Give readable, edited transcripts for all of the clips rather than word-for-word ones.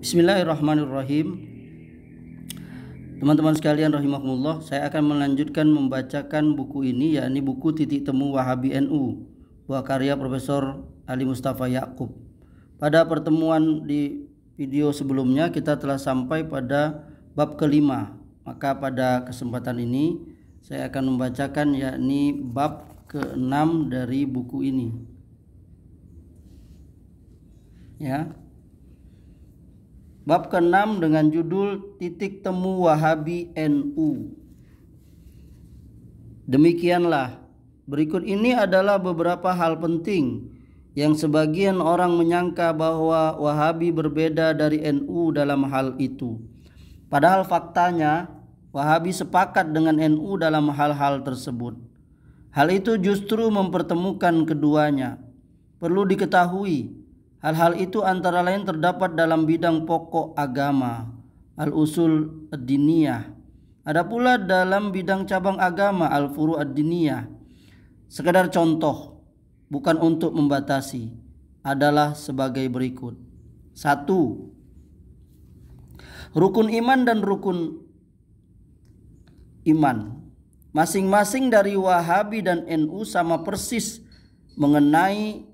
Bismillahirrahmanirrahim. Teman-teman sekalian rahimakumullah, saya akan melanjutkan membacakan buku ini, yakni buku Titik Temu Wahabi NU, buah karya Profesor Ali Mustafa Yaqub. Pada pertemuan di video sebelumnya kita telah sampai pada bab kelima. Maka pada kesempatan ini saya akan membacakan yakni bab ke-6 dari buku ini. Ya. Bab ke-6 dengan judul Titik Temu Wahabi NU. Demikianlah, berikut ini adalah beberapa hal penting yang sebagian orang menyangka bahwa Wahabi berbeda dari NU dalam hal itu. Padahal faktanya Wahabi sepakat dengan NU dalam hal-hal tersebut. Hal itu justru mempertemukan keduanya. Perlu diketahui, hal-hal itu antara lain terdapat dalam bidang pokok agama, al-usul ad-diniyah. Ada pula dalam bidang cabang agama, al-furu' ad-diniyah. Sekedar contoh, bukan untuk membatasi, adalah sebagai berikut. 1. Rukun iman dan rukun iman. Masing-masing dari Wahabi dan NU sama persis mengenai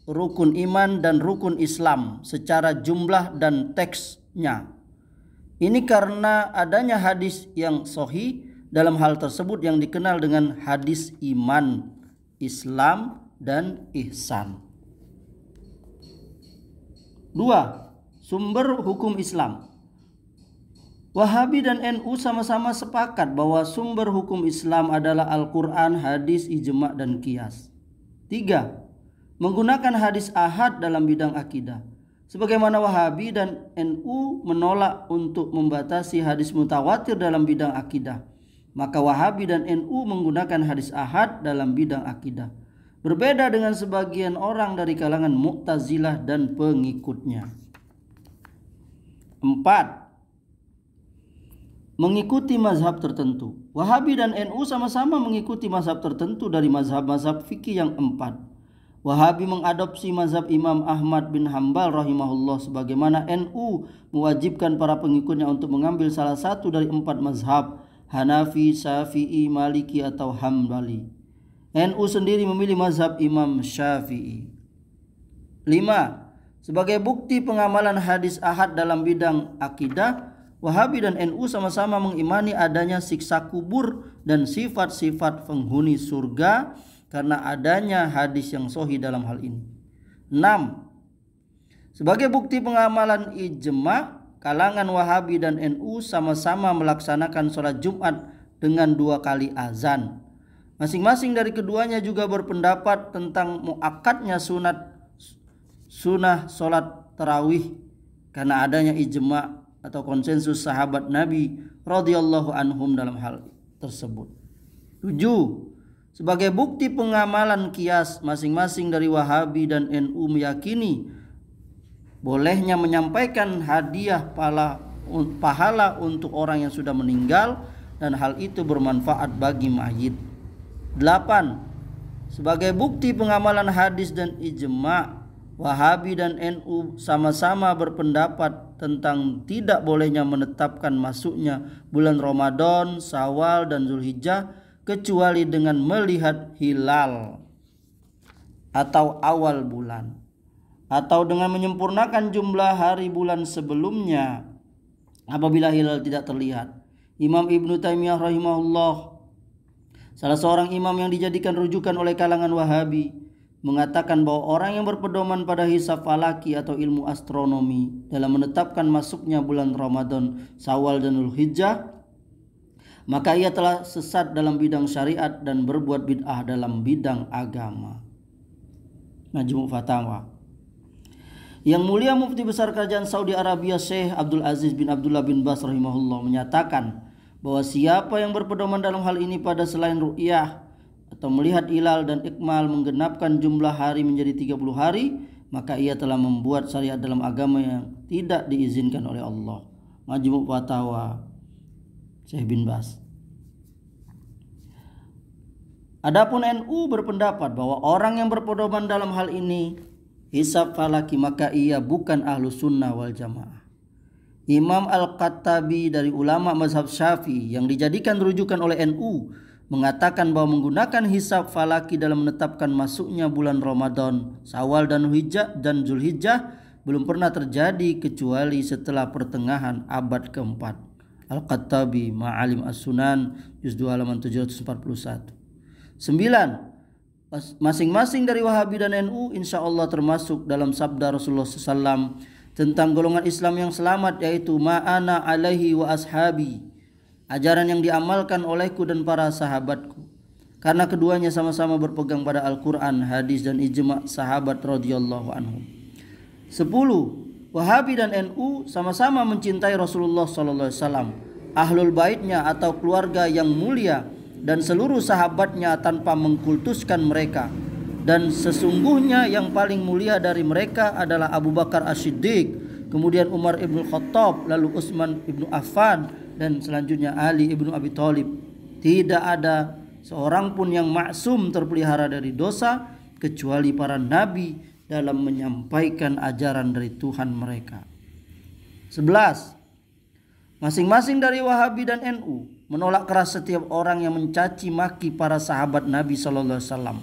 rukun iman dan rukun Islam secara jumlah dan teksnya. Ini karena adanya hadis yang sahih dalam hal tersebut yang dikenal dengan hadis iman, Islam, dan ihsan. 2. Sumber hukum Islam. Wahabi dan NU sama-sama sepakat bahwa sumber hukum Islam adalah Al-Quran, hadis, ijma' dan qiyas. 3. Menggunakan hadis ahad dalam bidang akidah. Sebagaimana Wahabi dan NU menolak untuk membatasi hadis mutawatir dalam bidang akidah, maka Wahabi dan NU menggunakan hadis ahad dalam bidang akidah. Berbeda dengan sebagian orang dari kalangan Mu'tazilah dan pengikutnya. 4. Mengikuti mazhab tertentu. Wahabi dan NU sama-sama mengikuti mazhab tertentu dari mazhab-mazhab fikih yang 4. Wahabi mengadopsi mazhab Imam Ahmad bin Hambal rahimahullah, sebagaimana NU mewajibkan para pengikutnya untuk mengambil salah satu dari 4 mazhab, Hanafi, Syafi'i, Maliki atau Hambali. NU sendiri memilih mazhab Imam Syafi'i. 5. Sebagai bukti pengamalan hadis ahad dalam bidang akidah, Wahabi dan NU sama-sama mengimani adanya siksa kubur dan sifat-sifat penghuni surga karena adanya hadis yang sahih dalam hal ini. 6. Sebagai bukti pengamalan ijma', kalangan Wahabi dan NU sama-sama melaksanakan sholat Jumat dengan 2 kali azan. Masing-masing dari keduanya juga berpendapat tentang muakkadnya sunnah sholat tarawih karena adanya ijma' atau konsensus sahabat Nabi radhiyallahu anhum dalam hal tersebut. 7. Sebagai bukti pengamalan qiyas, masing-masing dari Wahabi dan NU meyakini bolehnya menyampaikan hadiah pahala untuk orang yang sudah meninggal dan hal itu bermanfaat bagi mayit. 8. Sebagai bukti pengamalan hadis dan ijma', Wahabi dan NU sama-sama berpendapat tentang tidak bolehnya menetapkan masuknya bulan Ramadan, Syawal, dan Zulhijjah kecuali dengan melihat hilal atau awal bulan, atau dengan menyempurnakan jumlah hari bulan sebelumnya apabila hilal tidak terlihat. Imam Ibnu Taimiyah rahimahullah, salah seorang imam yang dijadikan rujukan oleh kalangan Wahabi, mengatakan bahwa orang yang berpedoman pada hisab falaki atau ilmu astronomi dalam menetapkan masuknya bulan Ramadan, Syawal, dan Zulhijjah, maka ia telah sesat dalam bidang syariat dan berbuat bid'ah dalam bidang agama. Majmu' Fatawa. Yang mulia Mufti Besar Kerajaan Saudi Arabia Syekh Abdul Aziz bin Abdullah bin Bas rahimahullah menyatakan bahwa siapa yang berpedoman dalam hal ini pada selain ru'yah atau melihat hilal dan ikmal menggenapkan jumlah hari menjadi 30 hari, maka ia telah membuat syariat dalam agama yang tidak diizinkan oleh Allah. Majmu' Fatawa Syekh bin Bas. Adapun NU berpendapat bahwa orang yang berpedoman dalam hal ini hisab falaki, maka ia bukan ahlu sunnah wal jamaah. Imam Al-Khattabi dari ulama mazhab Syafi'i yang dijadikan rujukan oleh NU mengatakan bahwa menggunakan hisab falaki dalam menetapkan masuknya bulan Ramadan, Syawal dan Zulhijjah belum pernah terjadi kecuali setelah pertengahan abad keempat. Al-Khattabi Ma'alim As-Sunan juz 2 halaman 741. 9. Masing-masing dari Wahabi dan NU insya Allah termasuk dalam sabda Rasulullah SAW tentang golongan Islam yang selamat, yaitu ma'ana alaihi wa ashabi, ajaran yang diamalkan olehku dan para sahabatku, karena keduanya sama-sama berpegang pada Al-Quran, hadis dan ijma' sahabat radhiyallahu anhum. 10. Wahabi dan NU sama-sama mencintai Rasulullah SAW, ahlul baitnya atau keluarga yang mulia, dan seluruh sahabatnya tanpa mengkultuskan mereka. Dan sesungguhnya yang paling mulia dari mereka adalah Abu Bakar As-Siddiq, kemudian Umar ibn Khattab, lalu Utsman ibn Affan, dan selanjutnya Ali ibn Abi Thalib. Tidak ada seorang pun yang maksum terpelihara dari dosa kecuali para nabi dalam menyampaikan ajaran dari Tuhan mereka. 11. Masing-masing dari Wahabi dan NU menolak keras setiap orang yang mencaci maki para sahabat Nabi SAW,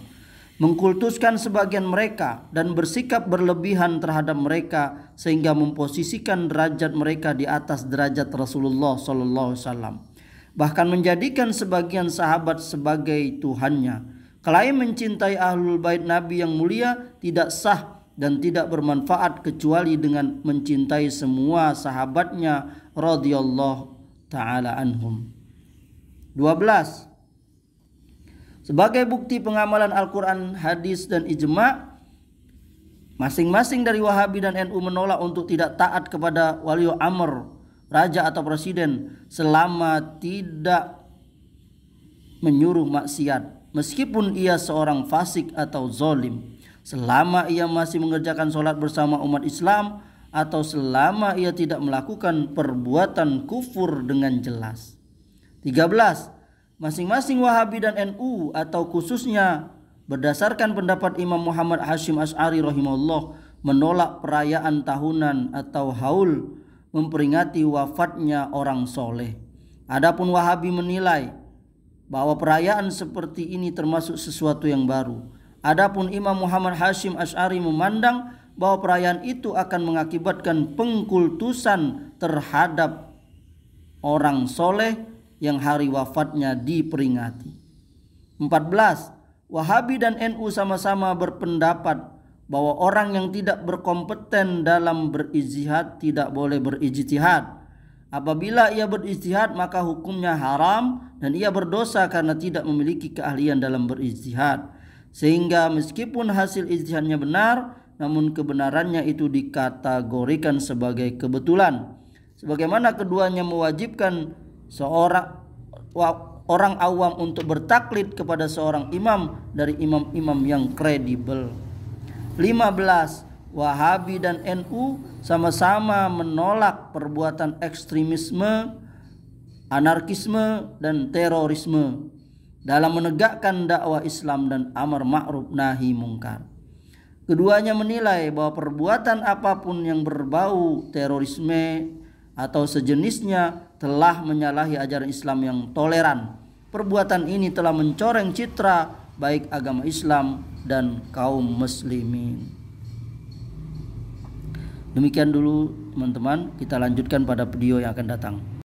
mengkultuskan sebagian mereka dan bersikap berlebihan terhadap mereka sehingga memposisikan derajat mereka di atas derajat Rasulullah SAW, bahkan menjadikan sebagian sahabat sebagai Tuhannya. Klaim mencintai ahlul bait Nabi yang mulia tidak sah dan tidak bermanfaat kecuali dengan mencintai semua sahabatnya radhiyallahu ta'ala anhum. 12. Sebagai bukti pengamalan Al-Quran, hadis dan ijma', masing-masing dari Wahabi dan NU menolak untuk tidak taat kepada wali amr, raja atau presiden, selama tidak menyuruh maksiat, meskipun ia seorang fasik atau zalim, selama ia masih mengerjakan sholat bersama umat Islam, atau selama ia tidak melakukan perbuatan kufur dengan jelas. 13. Masing-masing Wahabi dan NU atau khususnya berdasarkan pendapat Imam Muhammad Hashim Asy'ari rahimahullah menolak perayaan tahunan atau haul memperingati wafatnya orang soleh. Adapun Wahabi menilai bahwa perayaan seperti ini termasuk sesuatu yang baru. Adapun Imam Muhammad Hashim Asy'ari memandang bahwa perayaan itu akan mengakibatkan pengkultusan terhadap orang soleh yang hari wafatnya diperingati. 14. Wahabi dan NU sama-sama berpendapat bahwa orang yang tidak berkompeten dalam berijtihad tidak boleh berijtihad. Apabila ia berijtihad maka hukumnya haram dan ia berdosa karena tidak memiliki keahlian dalam berijtihad. Sehingga meskipun hasil ijtihadnya benar, namun kebenarannya itu dikategorikan sebagai kebetulan. Sebagaimana keduanya mewajibkan orang awam untuk bertaklid kepada seorang imam dari imam-imam yang kredibel. 15. Wahabi dan NU sama-sama menolak perbuatan ekstremisme, anarkisme, dan terorisme dalam menegakkan dakwah Islam dan amar ma'ruf nahi mungkar. Keduanya menilai bahwa perbuatan apapun yang berbau terorisme atau sejenisnya telah menyalahi ajaran Islam yang toleran. Perbuatan ini telah mencoreng citra baik agama Islam dan kaum muslimin. Demikian dulu teman-teman, kita lanjutkan pada video yang akan datang.